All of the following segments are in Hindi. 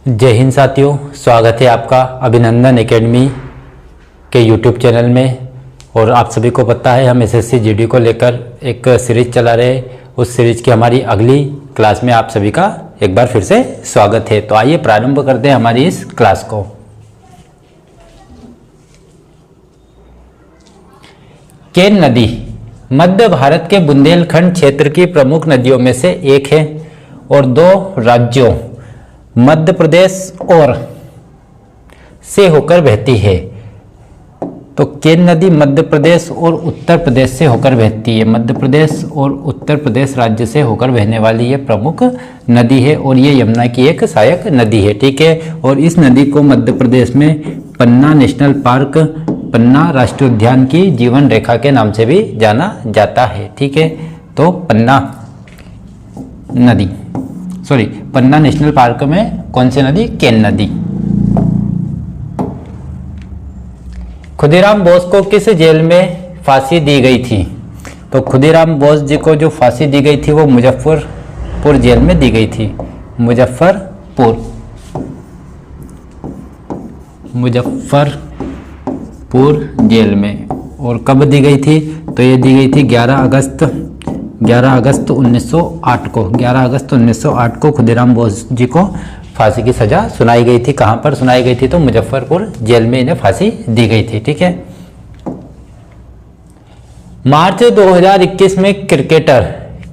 जय हिंद साथियों, स्वागत है आपका अभिनंदन एकेडमी के यूट्यूब चैनल में। और आप सभी को पता है हम एसएससी जीडी को लेकर एक सीरीज चला रहे हैं। उस सीरीज की हमारी अगली क्लास में आप सभी का एक बार फिर से स्वागत है। तो आइए प्रारंभ करते हैं हमारी इस क्लास को। केन नदी मध्य भारत के बुंदेलखंड क्षेत्र की प्रमुख नदियों में से एक है और दो राज्यों मध्य प्रदेश और से होकर बहती है। तो केन नदी मध्य प्रदेश और उत्तर प्रदेश से होकर बहती है। मध्य प्रदेश और उत्तर प्रदेश राज्य से होकर बहने वाली ये प्रमुख नदी है और ये यमुना की एक सहायक नदी है। ठीक है। और इस नदी को मध्य प्रदेश में पन्ना नेशनल पार्क, पन्ना राष्ट्रीय उद्यान की जीवन रेखा के नाम से भी जाना जाता है। ठीक है। तो पन्ना नेशनल पार्क में कौन सी नदी? केन नदी। खुदीराम बोस को किस जेल में फांसी दी गई थी? तो खुदीराम बोस जी को जो फांसी दी गई थी वो मुजफ्फरपुर जेल में दी गई थी। मुजफ्फरपुर जेल में। और कब दी गई थी? तो ये दी गई थी 11 अगस्त 1908 को। 11 अगस्त 1908 को खुदीराम बोस जी को फांसी की सजा सुनाई गई थी। कहाँ पर सुनाई गई थी? तो मुजफ्फरपुर जेल में इन्हें फांसी दी गई थी। ठीक है। मार्च 2021 में क्रिकेटर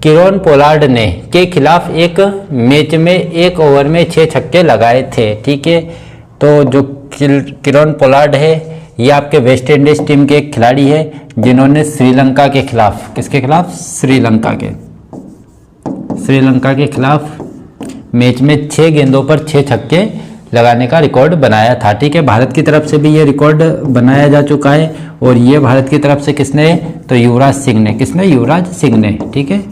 किरोन पोलार्ड ने के खिलाफ एक मैच में 1 ओवर में 6 छक्के लगाए थे। ठीक है। तो जो किरोन पोलार्ड है ये आपके वेस्ट इंडीज टीम के एक खिलाड़ी है जिन्होंने श्रीलंका के खिलाफ, किसके खिलाफ? श्रीलंका के खिलाफ मैच में 6 गेंदों पर 6 छक्के लगाने का रिकॉर्ड बनाया था। ठीक है। भारत की तरफ से भी ये रिकॉर्ड बनाया जा चुका है। और ये भारत की तरफ से किसने? तो युवराज सिंह ने। किसने? युवराज सिंह ने। ठीक है।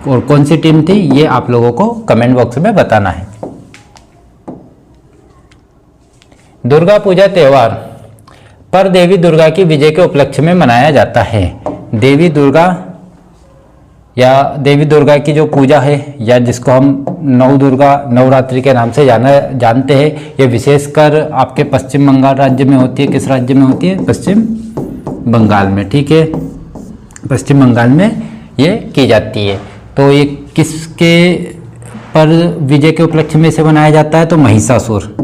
और कौन सी टीम थी ये आप लोगों को कमेंट बॉक्स में बताना है। दुर्गा पूजा त्योहार पर देवी दुर्गा की विजय के उपलक्ष्य में मनाया जाता है। देवी दुर्गा की जो पूजा है या जिसको हम नवरात्रि के नाम से जानते हैं, ये विशेषकर आपके पश्चिम बंगाल राज्य में होती है। किस राज्य में होती है? पश्चिम बंगाल में। ठीक है। पश्चिम बंगाल में ये की जाती है। तो ये किसके पर विजय के उपलक्ष्य में इसे मनाया जाता है? तो महिषासुर।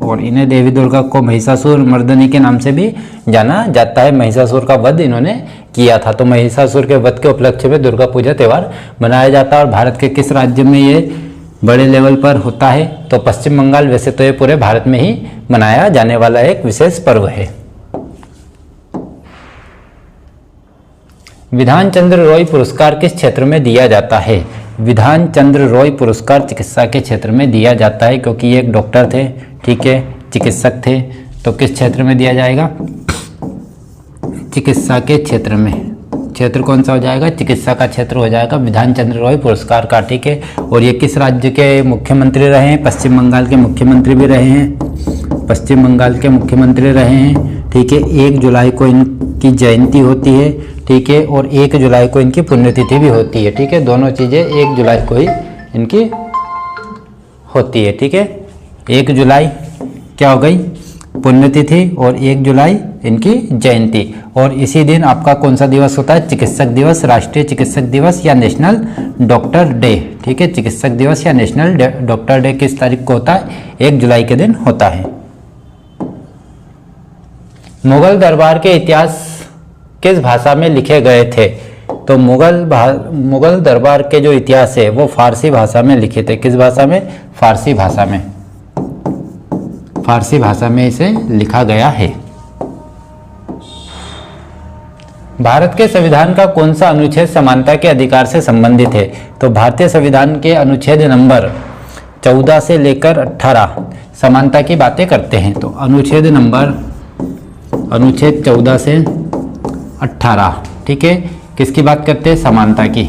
और इन्हें देवी दुर्गा को महिषासुर मर्दनी के नाम से भी जाना जाता है। महिषासुर का वध इन्होंने किया था। तो महिषासुर के वध के उपलक्ष्य में दुर्गा पूजा त्यौहार मनाया जाता है। और भारत के किस राज्य में ये बड़े लेवल पर होता है? तो पश्चिम बंगाल। वैसे तो ये पूरे भारत में ही मनाया जाने वाला एक विशेष पर्व है। विधान चंद्र रॉय पुरस्कार किस क्षेत्र में दिया जाता है? विधान चंद्र रॉय पुरस्कार चिकित्सा के क्षेत्र में दिया जाता है क्योंकि ये एक डॉक्टर थे। ठीक है। चिकित्सक थे। तो किस क्षेत्र में दिया जाएगा? चिकित्सा के क्षेत्र में। क्षेत्र कौन सा हो जाएगा? चिकित्सा का क्षेत्र हो जाएगा विधान चंद्र रॉय पुरस्कार का। ठीक है। और ये किस राज्य के मुख्यमंत्री रहे हैं? पश्चिम बंगाल के मुख्यमंत्री भी रहे हैं। पश्चिम बंगाल के मुख्यमंत्री रहे हैं। ठीक है। 1 जुलाई को इनकी जयंती होती है। ठीक है। और 1 जुलाई को इनकी पुण्यतिथि भी होती है। ठीक है। दोनों चीज़ें 1 जुलाई को ही इनकी होती है। ठीक है। 1 जुलाई क्या हो गई? पुण्यतिथि और 1 जुलाई इनकी जयंती। और इसी दिन आपका कौन सा दिवस होता है? चिकित्सक दिवस, राष्ट्रीय चिकित्सक दिवस या नेशनल डॉक्टर डे। ठीक है। चिकित्सक दिवस या नेशनल डॉक्टर डे किस तारीख को होता है? 1 जुलाई के दिन होता है। मुगल दरबार के इतिहास किस भाषा में लिखे गए थे? तो मुगल दरबार के जो इतिहास है वो फारसी भाषा में लिखे थे। किस भाषा में? फारसी भाषा में। फारसी भाषा में इसे लिखा गया है। भारत के संविधान का कौन सा अनुच्छेद समानता के अधिकार से संबंधित है? तो भारतीय संविधान के अनुच्छेद नंबर 14 से लेकर 18 समानता की बातें करते हैं। तो अनुच्छेद 14 से 18। ठीक है। किसकी बात करते हैं? समानता की।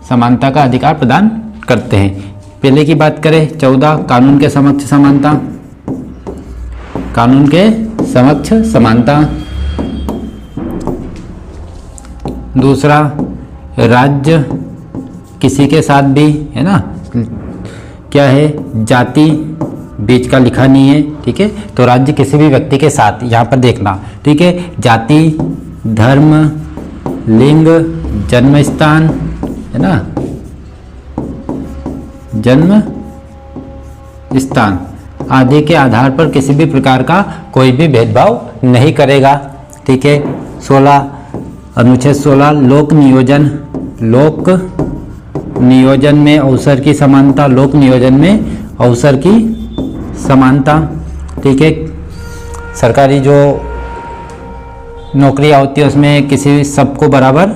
समानता का अधिकार प्रदान करते हैं। पहले की बात करें 14 कानून के समक्ष समानता। कानून के समक्ष समानता। दूसरा राज्य किसी के साथ भी, है ना, क्या है, जाति बीच का लिखा नहीं है, ठीक है। तो राज्य किसी भी व्यक्ति के साथ, यहाँ पर देखना, ठीक है, जाति, धर्म, लिंग, जन्म स्थान, है ना, जन्म स्थान आदि के आधार पर किसी भी प्रकार का कोई भी भेदभाव नहीं करेगा, ठीक है। 16 अनुच्छेद 16 लोक नियोजन में अवसर की समानता, लोक नियोजन में अवसर की समानता, ठीक है। सरकारी जो नौकरियां होती है उसमें किसी सबको बराबर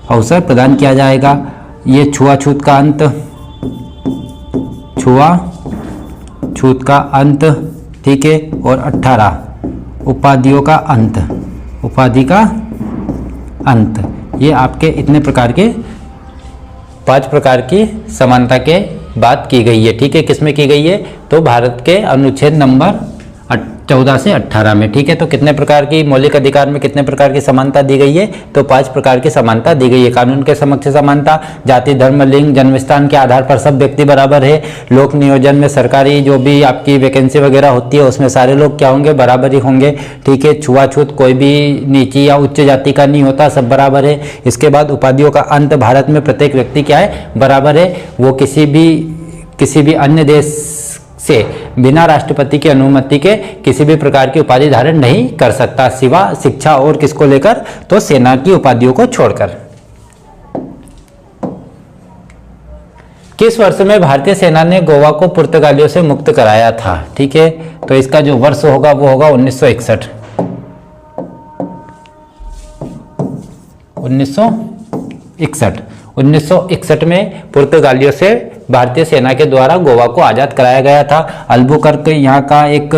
अवसर प्रदान किया जाएगा। ये छुआछूत का अंत, छूत का अंत, ठीक है। और 18 उपाधियों का अंत, उपाधि का अंत। ये आपके इतने प्रकार के 5 प्रकार की समानता के बात की गई है, ठीक है। किसमें की गई है? तो भारत के अनुच्छेद नंबर 14 से 18 में, ठीक है। तो कितने प्रकार की मौलिक अधिकार में कितने प्रकार की समानता दी गई है? तो 5 प्रकार की समानता दी गई है। कानून के समक्ष समानता, जाति, धर्म, लिंग, जन्मस्थान के आधार पर सब व्यक्ति बराबर है। लोक नियोजन में सरकारी जो भी आपकी वैकेंसी वगैरह होती है उसमें सारे लोग क्या होंगे? बराबर ही होंगे, ठीक है। छुआछूत कोई भी नीची या उच्च जाति का नहीं होता, सब बराबर है। इसके बाद उपाधियों का अंत, भारत में प्रत्येक व्यक्ति क्या है? बराबर है। वो किसी भी अन्य देश से बिना राष्ट्रपति की अनुमति के किसी भी प्रकार की उपाधि धारण नहीं कर सकता, सिवा शिक्षा और किसको लेकर? तो सेना की उपाधियों को छोड़कर। किस वर्ष में भारतीय सेना ने गोवा को पुर्तगालियों से मुक्त कराया था? ठीक है, तो इसका जो वर्ष होगा वो होगा 1961। 1961 में पुर्तगालियों से भारतीय सेना के द्वारा गोवा को आज़ाद कराया गया था। अल्बुकर्क यहाँ का एक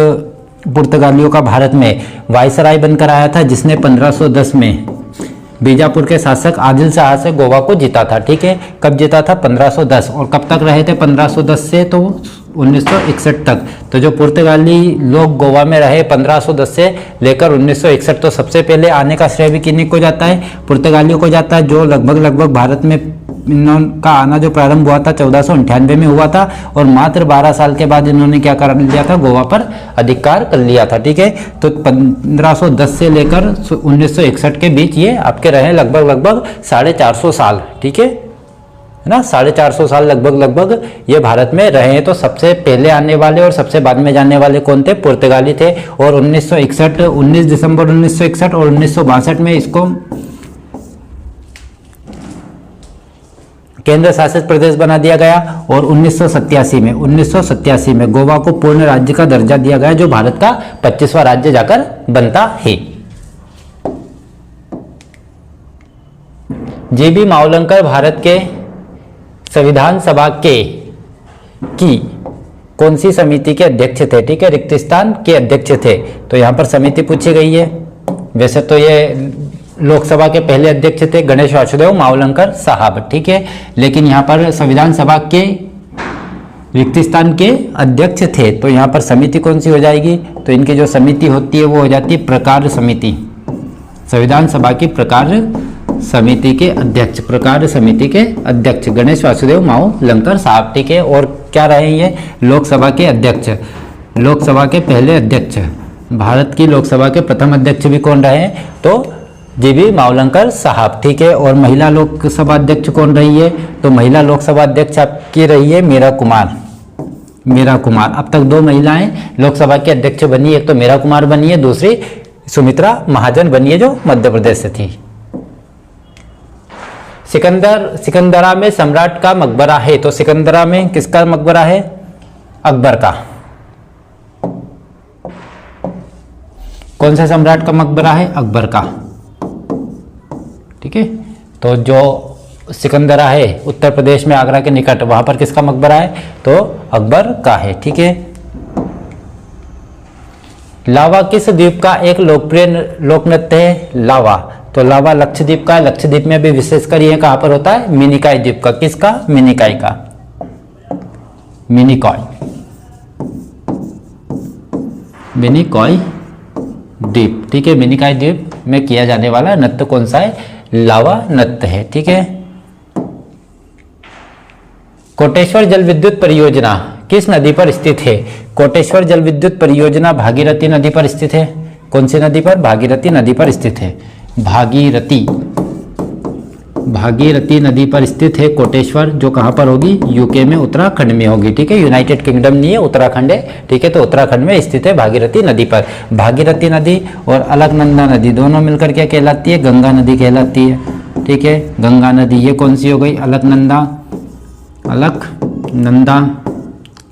पुर्तगालियों का भारत में वायसराय बनकर आया था, जिसने 1510 में बीजापुर के शासक आदिल शाह से गोवा को जीता था, ठीक है। कब जीता था? 1510। और कब तक रहे थे? 1510 से तो 1961 तक। तो जो पुर्तगाली लोग गोवा में रहे 1510 से लेकर 1961, तो सबसे पहले आने का श्रेय भी किन्हीं को जाता है? पुर्तगालियों को जाता है, जो लगभग भारत में इनका आना जो प्रारंभ हुआ था 1498 में हुआ था, और मात्र 12 साल के बाद इन्होंने क्या कर लिया था? गोवा पर अधिकार कर लिया था, ठीक है। तो 1510 से लेकर 1961 के बीच ये आपके रहे लगभग 450 साल, ठीक है ना। 450 साल लगभग ये भारत में रहे हैं। तो सबसे पहले आने वाले और सबसे बाद में जाने वाले कौन थे? पुर्तगाली थे। और 19 दिसंबर 1961 और 1962 में इसको केंद्र शासित प्रदेश बना दिया गया। और 1987 में गोवा को पूर्ण राज्य का दर्जा दिया गया, जो भारत का 25वां राज्य जाकर बनता है। जी.बी. मावलंकर भारत के संविधान सभा की कौन सी समिति के अध्यक्ष थे? ठीक है, रिक्त स्थान के अध्यक्ष थे। तो यहाँ पर समिति पूछी गई है। वैसे तो ये लोकसभा के पहले अध्यक्ष थे गणेश वासुदेव मावलंकर साहब, ठीक है, लेकिन यहाँ पर संविधान सभा के रिक्त स्थान के अध्यक्ष थे। तो यहाँ पर समिति कौन सी हो जाएगी? तो इनकी जो समिति होती है वो हो जाती है प्रकार समिति। संविधान सभा की प्रकार समिति के अध्यक्ष, प्रकार समिति के अध्यक्ष गणेश वासुदेव मावलंकर साहब, ठीक है। और क्या रहे ये? लोकसभा के अध्यक्ष, लोकसभा के पहले अध्यक्ष। भारत की लोकसभा के प्रथम अध्यक्ष भी कौन रहे? तो जी.बी. मावलंकर साहब, ठीक है। और महिला लोकसभा अध्यक्ष कौन रही है? तो महिला लोकसभा अध्यक्ष आपकी रही है मीरा कुमार। अब तक 2 महिलाएं लोकसभा के अध्यक्ष बनी, एक तो मीरा कुमार बनी है, दूसरी सुमित्रा महाजन बनी है जो मध्य प्रदेश से थी। सिकंदरा में सम्राट का मकबरा है। तो सिकंदरा में किसका मकबरा है? अकबर का। कौन से सम्राट का मकबरा है? अकबर का, ठीक है। तो जो सिकंदरा है उत्तर प्रदेश में आगरा के निकट, वहां पर किसका मकबरा है? तो अकबर का है, ठीक है। लावा किस द्वीप का एक लोकप्रिय लोक नृत्य है? लावा, तो लावा लक्षद्वीप का है। लक्षद्वीप में भी विशेषकर ये कहां पर होता है? मिनिकॉय द्वीप का। किसका? मिनिकॉय का, मिनिकॉय द्वीप, ठीक है। मिनिकॉय द्वीप में किया जाने वाला नृत्य कौन सा है? लावा नृत्य है, ठीक है। कोटेश्वर जल विद्युत परियोजना किस नदी पर स्थित है? कोटेश्वर जल विद्युत परियोजना भागीरथी नदी पर स्थित है। कौन सी नदी पर? भागीरथी नदी पर स्थित है। भागीरथी नदी पर स्थित है कोटेश्वर, जो कहाँ पर होगी? यूके में, उत्तराखंड में होगी। ठीक है, यूनाइटेड किंगडम नहीं है, उत्तराखंड है। ठीक है, तो उत्तराखंड में स्थित है भागीरथी नदी पर। भागीरथी नदी और अलकनंदा नदी दोनों मिलकर क्या कहलाती है? गंगा नदी कहलाती है। ठीक है, गंगा नदी ये कौन सी हो गई? अलकनंदा।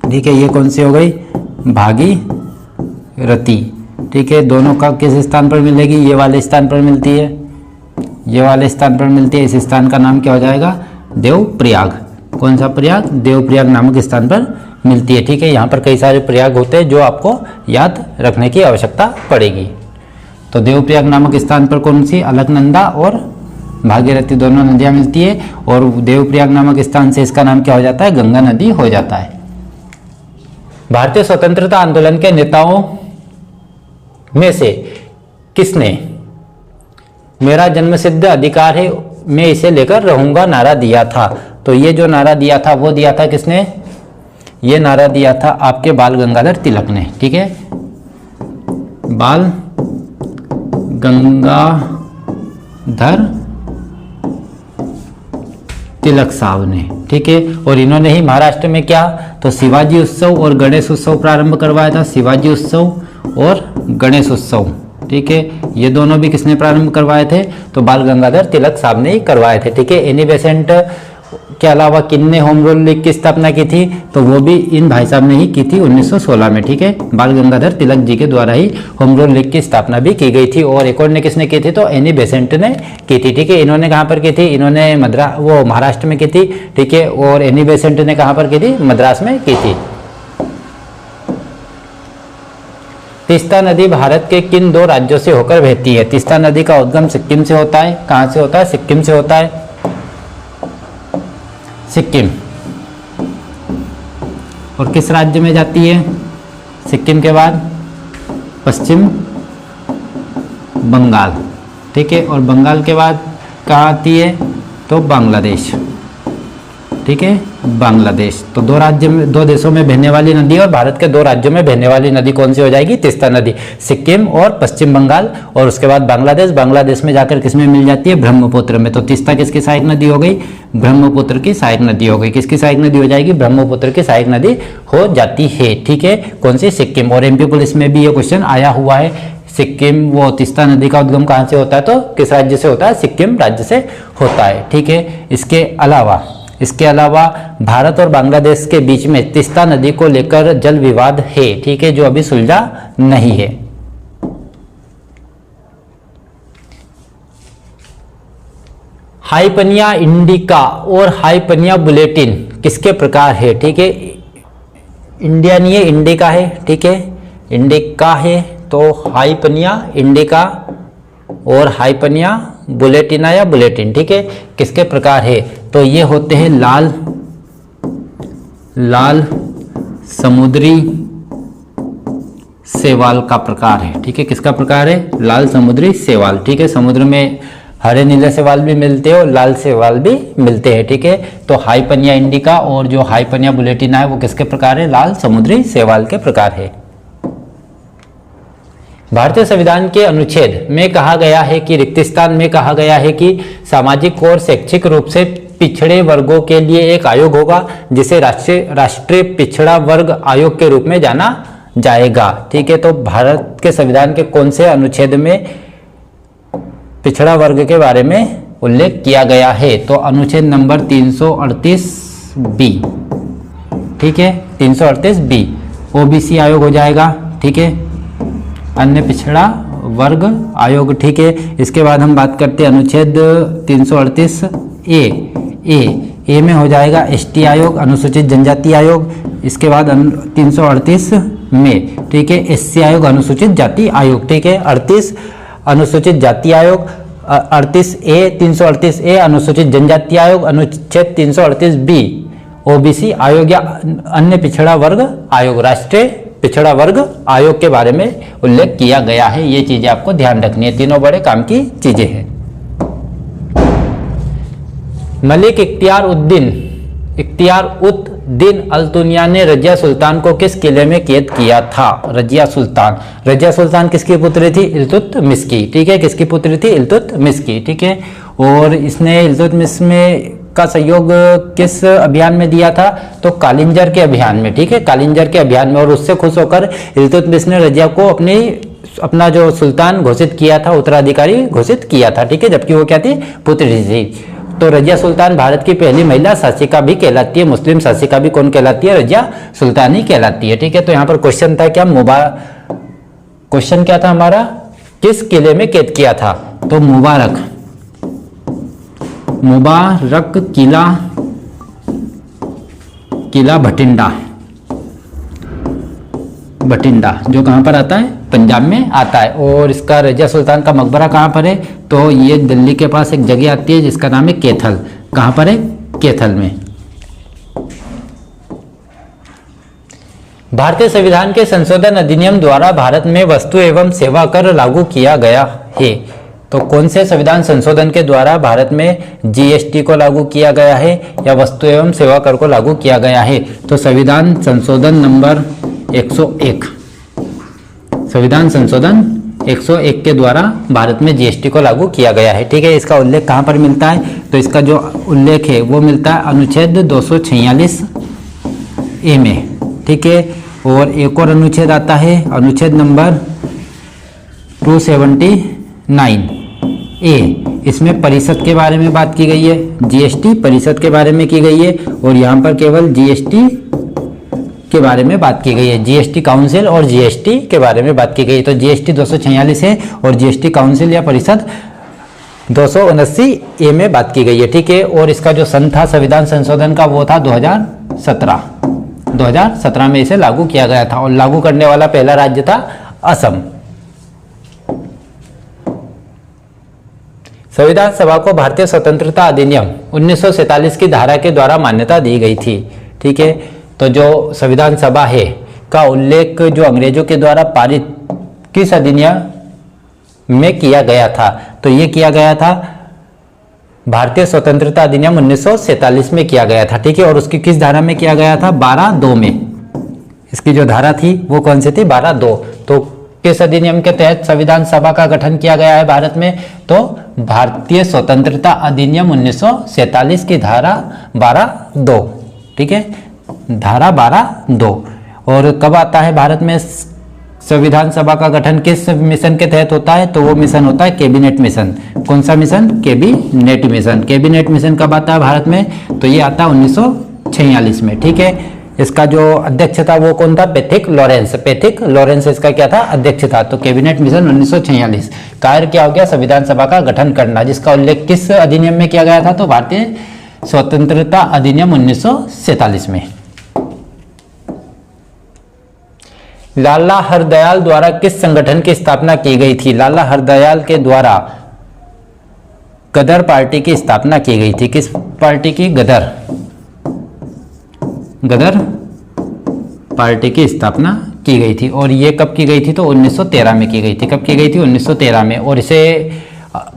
ठीक है, ये कौन सी हो गई? भागीरथी। ठीक है, दोनों का किस स्थान पर मिलेगी? ये वाले स्थान पर मिलती है, ये वाले स्थान पर मिलती है। इस स्थान का नाम क्या हो जाएगा? देवप्रयाग। कौन सा प्रयाग? देवप्रयाग नामक स्थान पर मिलती है। ठीक है, यहाँ पर कई सारे प्रयाग होते हैं जो आपको याद रखने की आवश्यकता पड़ेगी। तो देवप्रयाग नामक स्थान पर कौन सी? अलकनंदा और भागीरथी दोनों नदियाँ मिलती है, और देवप्रयाग नामक स्थान से इसका नाम क्या हो जाता है? गंगा नदी हो जाता है। भारतीय स्वतंत्रता आंदोलन के नेताओं में से किसने मेरा जन्मसिद्ध अधिकार है, मैं इसे लेकर रहूंगा नारा दिया था? तो ये जो नारा दिया था वो दिया था किसने? ये नारा दिया था आपके बाल गंगाधर तिलक ने। ठीक है, बाल गंगाधर तिलक साहब ने। ठीक है, और इन्होंने ही महाराष्ट्र में क्या? तो शिवाजी उत्सव और गणेश उत्सव प्रारंभ करवाया था। शिवाजी उत्सव और गणेश उत्सव। ठीक है, ये दोनों भी किसने प्रारंभ करवाए थे? तो बाल गंगाधर तिलक साहब ने ही करवाए थे। ठीक है, एनी बेसेंट के अलावा किन्ने होम रूल लीग की स्थापना की थी? तो वो भी इन भाई साहब ने ही की थी 1916 में। ठीक है, बाल गंगाधर तिलक जी के द्वारा ही होम रूल लीग की स्थापना भी की गई थी। और एक और ने किसने की थी? तो एनी बेसेंट ने की थी। ठीक है, इन्होंने कहाँ पर की थी? इन्होंने महाराष्ट्र में की थी। ठीक है, और एनी बेसेंट ने कहाँ पर की थी? मद्रास में की थी। तीस्ता नदी भारत के किन दो राज्यों से होकर बहती है? तीस्ता नदी का उद्गम सिक्किम से होता है। कहाँ से होता है? सिक्किम से होता है। सिक्किम। और किस राज्य में जाती है? सिक्किम के बाद पश्चिम बंगाल। ठीक है, और बंगाल के बाद कहाँ आती है? तो बांग्लादेश। ठीक है, बांग्लादेश। तो दो देशों में बहने वाली नदी, और भारत के दो राज्यों में बहने वाली नदी कौन सी हो जाएगी? तीस्ता नदी। सिक्किम और पश्चिम बंगाल, और उसके बाद बांग्लादेश। बांग्लादेश में जाकर किसमें मिल जाती है? ब्रह्मपुत्र में। तो तीस्ता किसकी सहायक नदी हो गई? ब्रह्मपुत्र की सहायक नदी हो गई। किसकी सहायक नदी हो जाएगी? ब्रह्मपुत्र की सहायक नदी हो जाती है। ठीक है, कौन सी? सिक्किम। और एमपी पुलिस में भी ये क्वेश्चन आया हुआ है। सिक्किम, वो तीस्ता नदी का उद्गम कहाँ से होता है? तो किस राज्य से होता है? सिक्किम राज्य से होता है। ठीक है, इसके अलावा भारत और बांग्लादेश के बीच में तीस्ता नदी को लेकर जल विवाद है। ठीक है, जो अभी सुलझा नहीं है। हाइपनिया इंडिका और हाइपनिया बुलेटिन किसके प्रकार है? ठीक है, इंडिया नहीं है, इंडिका है। ठीक है, इंडिका है। तो हाइपनिया इंडिका और हाइपनिया बुलेटिना या बुलेटिन। ठीक है, किसके प्रकार है? तो ये होते हैं लाल समुद्री शैवाल का प्रकार है। ठीक है, किसका प्रकार है? लाल समुद्री शैवाल। ठीक है, समुद्र में हरे नीले शैवाल भी मिलते हैं और लाल शैवाल भी मिलते हैं। ठीक है, तो हाइपनिया इंडिका और जो हाइपनिया बुलेटिना है वो किसके प्रकार है? लाल समुद्री शैवाल के प्रकार है। भारतीय संविधान के अनुच्छेद में कहा गया है कि रिक्तिस्थान में कहा गया है कि सामाजिक और शैक्षिक रूप से पिछड़े वर्गों के लिए एक आयोग होगा जिसे राष्ट्रीय पिछड़ा वर्ग आयोग के रूप में जाना जाएगा। ठीक है, तो भारत के संविधान के कौन से अनुच्छेद में पिछड़ा वर्ग के बारे में उल्लेख किया गया है? तो अनुच्छेद नंबर 338B। ठीक है, 338B ओबीसी आयोग हो जाएगा। ठीक है, अन्य पिछड़ा वर्ग आयोग। ठीक है, इसके बाद हम बात करते हैं अनुच्छेद 338A में हो जाएगा एसटी आयोग, अनुसूचित जनजाति आयोग। इसके बाद 338 में, ठीक है, एससी आयोग, अनुसूचित जाति आयोग। ठीक है, 38 अनुसूचित जाति आयोग, 338A अनुसूचित जनजाति आयोग, अनुच्छेद 338B ओबीसी आयोग या अन्य पिछड़ा वर्ग आयोग, राष्ट्रीय पिछड़ा वर्ग आयोग के बारे में उल्लेख किया गया है। ये चीजें आपको ध्यान रखनी है, तीनों बड़े काम की चीजें हैं। मलिक इख्तियार उद्दीन इख्तियार उत दिन अल-तुनिया ने रजिया सुल्तान को किस किले में कैद किया था? रजिया सुल्तान किसकी पुत्री थी? इल्तुतमिश की। ठीक है, किसकी पुत्री थी? इल्तुतमिश की। ठीक है, और इसने इल्तुतमिश में का सहयोग किस अभियान में दिया था? तो कालिंजर के अभियान में। ठीक है, कालिंजर के अभियान में। और उससे खुश होकर इल्तुतमिश ने रजिया को अपना जो सुल्तान घोषित किया था, उत्तराधिकारी घोषित किया था। ठीक है, जबकि वो क्या थी? पुत्री थी। तो रजिया सुल्तान भारत की पहली महिला शासिका भी कहलाती है। मुस्लिम शासिका भी कौन कहलाती है? रजिया सुल्तान ही कहलाती है। ठीक है, तो यहाँ पर क्वेश्चन था क्या? क्वेश्चन क्या था हमारा? किस किले में कैद किया था? तो मुबारक किला भटिंडा जो कहाँ पर आता है? पंजाब में आता है। और इसका रजिया सुल्तान का मकबरा कहाँ पर है? तो ये दिल्ली के पास एक जगह आती है जिसका नाम है कैथल। कहाँ पर है? कैथल में। भारतीय संविधान के संशोधन अधिनियम द्वारा भारत में वस्तु एवं सेवा कर लागू किया गया है। तो कौन से संविधान संशोधन के द्वारा भारत में जीएसटी को लागू किया गया है या वस्तु एवं सेवा कर को लागू किया गया है? तो संविधान संशोधन नंबर 101, संविधान संशोधन 101 के द्वारा भारत में जीएसटी को लागू किया गया है। ठीक है, इसका उल्लेख कहाँ पर मिलता है? तो इसका जो उल्लेख है वो मिलता है अनुच्छेद 246A में। ठीक है, और एक और अनुच्छेद आता है अनुच्छेद नंबर 279A। इसमें परिषद के बारे में बात की गई है, जीएसटी परिषद के बारे में की गई है। और यहाँ पर केवल जीएसटी के बारे में बात की गई है, जीएसटी काउंसिल और जीएसटी के बारे में बात की गई है। तो जीएसटी 246 है और जीएसटी काउंसिल या परिषद 279A में बात की गई है। ठीक है, और इसका जो सन था संविधान संशोधन का वो था 2017 में इसे लागू किया गया था। और लागू करने वाला पहला राज्य था असम। संविधान सभा को भारतीय स्वतंत्रता अधिनियम 1947 की धारा के द्वारा मान्यता दी गई थी। ठीक है, तो जो संविधान सभा है का उल्लेख जो अंग्रेजों के द्वारा पारित किस अधिनियम में किया गया था? तो ये किया गया था भारतीय स्वतंत्रता अधिनियम 1947 में किया गया था। ठीक है, और उसकी किस धारा में किया गया था? 12(2) में। इसकी जो धारा थी वो कौन सी थी? 12(2). तो किस अधिनियम के तहत संविधान सभा का गठन किया गया है भारत में? तो भारतीय स्वतंत्रता अधिनियम 1947 की धारा 12(2). ठीक है, धारा 12(2). और कब आता है भारत में संविधान सभा का गठन? किस मिशन के तहत होता है? तो वो मिशन होता है कैबिनेट मिशन। कौन सा mission? Cabinet mission. Cabinet mission कब आता है भारत में? तो ये आता है 1946 में। ठीक है, इसका जो अध्यक्ष था वो कौन था? पैथिक लॉरेंस इसका क्या था? अध्यक्ष था। तो कैबिनेट मिशन 1946। कार्य क्या हो गया? संविधान सभा का गठन करना, जिसका उल्लेख किस अधिनियम में किया गया था? तो भारतीय स्वतंत्रता अधिनियम 1947 में। लाला हरदयाल द्वारा किस संगठन की स्थापना की गई थी? लाला हरदयाल के द्वारा गदर पार्टी की स्थापना की गई थी। किस पार्टी की? गदर पार्टी की स्थापना की गई थी। और ये कब की गई थी? तो 1913 में की गई थी। कब की गई थी? 1913 में। और इसे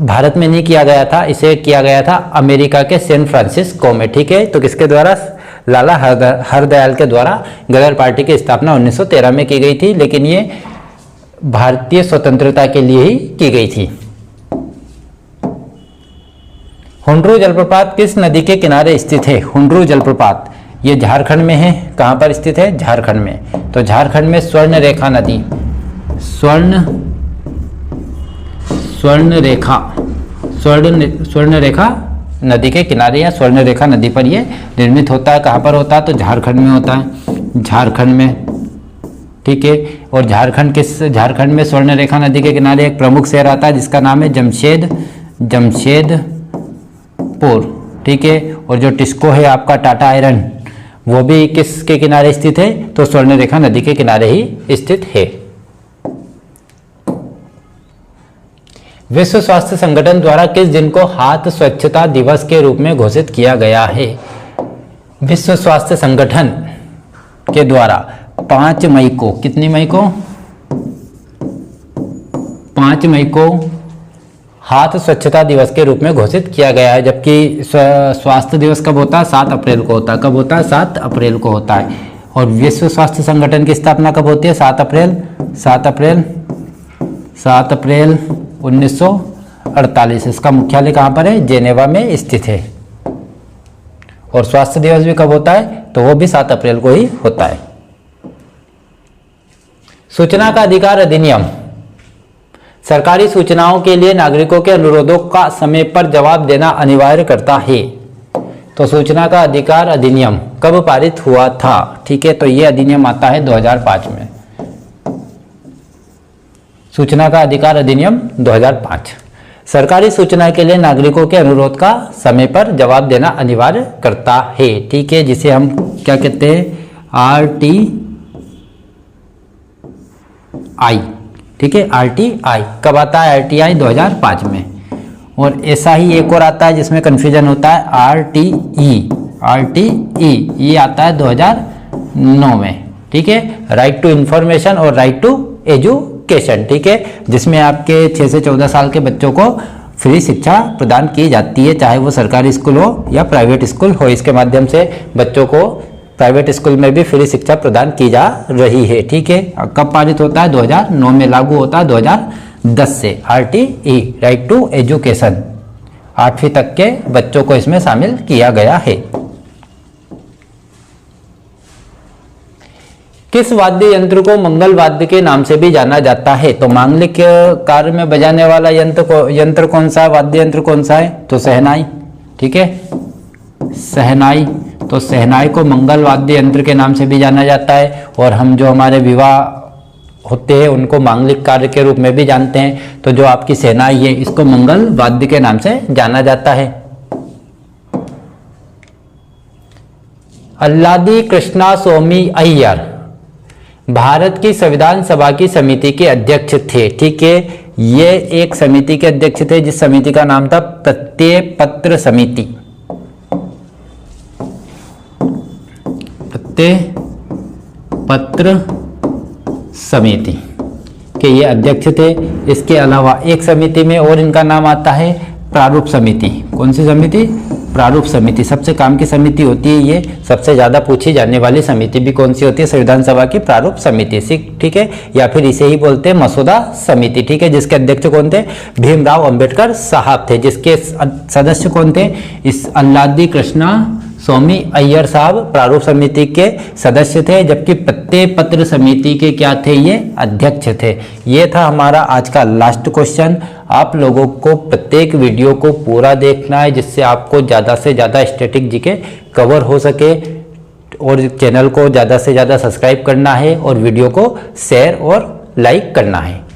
भारत में नहीं किया गया था, इसे किया गया था अमेरिका के सैन फ्रांसिस्को में। ठीक है, तो किसके द्वारा? लाला हरदयाल के द्वारा गदर पार्टी की स्थापना 1913 में की गई थी, लेकिन ये भारतीय स्वतंत्रता के लिए ही की गई थी। हुंड्रू जलप्रपात किस नदी के किनारे स्थित है? हुंड्रू जलप्रपात ये झारखंड में है। कहां पर स्थित है? झारखंड में। तो झारखंड में स्वर्ण रेखा नदी के किनारे या स्वर्ण रेखा नदी पर ये निर्मित होता है। कहाँ पर होता है? तो झारखंड में होता है, झारखंड में। ठीक है, और झारखंड में स्वर्ण रेखा नदी के किनारे एक प्रमुख शहर आता है जिसका नाम है जमशेदपुर। ठीक है, और जो टिस्को है आपका टाटा आयरन, वो भी किसके किनारे स्थित है? तो स्वर्ण रेखा नदी के किनारे ही स्थित है। विश्व स्वास्थ्य संगठन द्वारा किस दिन को हाथ स्वच्छता दिवस के रूप में घोषित किया गया है? विश्व स्वास्थ्य संगठन के द्वारा 5 मई को, कितनी मई को? 5 मई को हाथ स्वच्छता दिवस के रूप में घोषित किया गया है। जबकि स्वास्थ्य दिवस कब होता है? 7 अप्रैल को होता है। कब होता है? 7 अप्रैल को होता है। और विश्व स्वास्थ्य संगठन की स्थापना कब होती है? 7 अप्रैल 1948। इसका मुख्यालय कहाँ पर है? जेनेवा में स्थित है। और स्वास्थ्य दिवस भी कब होता है? तो वो भी 7 अप्रैल को ही होता है। सूचना का अधिकार अधिनियम सरकारी सूचनाओं के लिए नागरिकों के अनुरोधों का समय पर जवाब देना अनिवार्य करता है। तो सूचना का अधिकार अधिनियम कब पारित हुआ था? ठीक है, तो ये अधिनियम आता है 2005 में। सूचना का अधिकार अधिनियम 2005 सरकारी सूचना के लिए नागरिकों के अनुरोध का समय पर जवाब देना अनिवार्य करता है। ठीक है, जिसे हम क्या कहते हैं? RTI। ठीक है, RTI कब आता है? RTI 2005 में। और ऐसा ही एक और आता है जिसमें कंफ्यूजन होता है, RTE ये आता है 2009 में। ठीक है, राइट टू इंफॉर्मेशन और राइट टू एजुकेशन। ठीक है, जिसमें आपके 6 से 14 साल के बच्चों को फ्री शिक्षा प्रदान की जाती है, चाहे वो सरकारी स्कूल हो या प्राइवेट स्कूल हो। इसके माध्यम से बच्चों को प्राइवेट स्कूल में भी फ्री शिक्षा प्रदान की जा रही है। ठीक है, कब पारित होता है? 2009 में लागू होता है 2010 से। RTE राइट टू एजुकेशन 8वीं तक के बच्चों को इसमें शामिल किया गया है। किस वाद्य यंत्र को मंगल वाद्य के नाम से भी जाना जाता है? तो मांगलिक कार्य में बजाने वाला यंत्र कौन सा है? वाद्य यंत्र कौन सा है? तो शहनाई। ठीक है, शहनाई। तो शहनाई को मंगल वाद्य यंत्र के नाम से भी जाना जाता है। और हम जो हमारे विवाह होते हैं उनको मांगलिक कार्य के रूप में भी जानते हैं। तो जो आपकी शहनाई है इसको मंगल वाद्य के नाम से जाना जाता है। अल्लादी कृष्णा स्वामी अय्यर भारत की संविधान सभा की समिति के अध्यक्ष थे। ठीक है, ये एक समिति के अध्यक्ष थे जिस समिति का नाम था प्रत्यय पत्र समिति। प्रत्यय पत्र समिति के ये अध्यक्ष थे। इसके अलावा एक समिति में और इनका नाम आता है प्रारूप समिति। कौन सी समिति? प्रारूप समिति। सबसे काम की समिति होती है ये। सबसे ज्यादा पूछी जाने वाली समिति भी कौन सी होती है? संविधान सभा की प्रारूप समिति। ठीक है, या फिर इसे ही बोलते हैं मसौदा समिति। ठीक है, जिसके अध्यक्ष कौन थे? भीमराव अंबेडकर साहब थे। जिसके सदस्य कौन थे? इस अल्लादी कृष्णा स्वामी अय्यर साहब प्रारूप समिति के सदस्य थे, जबकि प्रत्यय पत्र समिति के क्या थे? ये अध्यक्ष थे। ये था हमारा आज का लास्ट क्वेश्चन। आप लोगों को प्रत्येक वीडियो को पूरा देखना है जिससे आपको ज़्यादा से ज़्यादा स्टैटिक जीके कवर हो सके। और चैनल को ज़्यादा से ज़्यादा सब्सक्राइब करना है और वीडियो को शेयर और लाइक करना है।